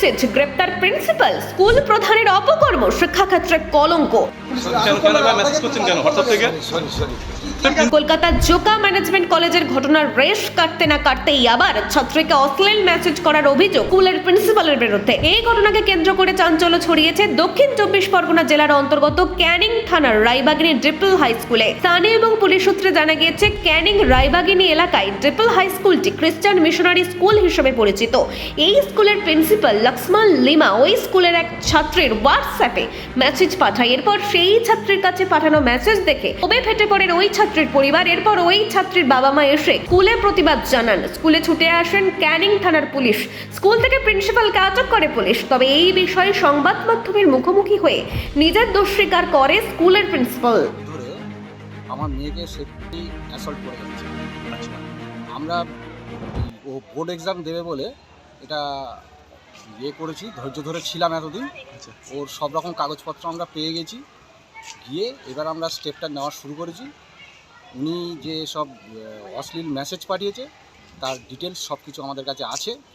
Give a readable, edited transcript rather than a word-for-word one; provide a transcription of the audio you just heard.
Message, গ্রেপ্তার principal, school প্রধানের অপকর্ম, শিক্ষাক্ষেত্রে কলঙ্ক। মেসেজ করছেন কেন হোয়াটসঅ্যাপ থেকে? কলকাতার জোকা ম্যানেজমেন্ট কলেজের ঘটনার রেশ কাটতে না কাটতেই আবার ছাত্রীকে অশ্লীল মেসেজ করার অভিযোগ স্কুলের প্রিন্সিপালের বিরুদ্ধে। এই ঘটনাকে কেন্দ্র করে চাঞ্চল্য ছড়িয়েছে দক্ষিণ 24 পরগনা জেলার অন্তর্গত ক্যানিং থানার রায়বাগিনী ডিপল হাই স্কুলে। স্থানীয় এবং পুলিশ সূত্রে জানা গিয়েছে, ক্যানিং রায়বাগিনী এলাকায় ডিপল হাই স্কুলটি খ্রিস্টান মিশনারি স্কুল হিসেবে পরিচিত। এই স্কুলের প্রিন্সিপাল লক্ষ্মণ লিমা ওই স্কুলের এক ছাত্রীর হোয়াটসঅ্যাপে মেসেজ পাঠায়। এরপর সেই ছাত্রীর কাছে পাঠানো মেসেজ দেখে ক্ষোভে ফেটে পড়েন ওই ছাত্রীর পরিবার। এরপর ওই ছাত্রীর বাবা মা এসে স্কুলে প্রতিবাদ জানান। স্কুলে ছুটে আসেন ক্যানিং থানার পুলিশ। স্কুল থেকে প্রিন্সিপালকে আটক করে পুলিশ। তবে এই বিষয়ে সংবাদ মাধ্যমের মুখোমুখি হয়ে নিজের দোষ স্বীকার করে স্কুলের প্রিন্সিপাল। ধরে আমার মেয়েকে সেফটি অ্যাসল্ট করে যাচ্ছে। আমরা ও বোর্ড এক্সাম দেবে বলে এটা করেছি, ধৈর্য ধরে ছিলাম এতদিন। ওর সব রকম কাগজপত্র আমরা পেয়ে গেছি, গিয়ে এবার আমরা স্টেপটা নেওয়া শুরু করেছি। উনি যে সব অশ্লীল মেসেজ পাঠিয়েছে তার ডিটেলস সব কিছু আমাদের কাছে আছে।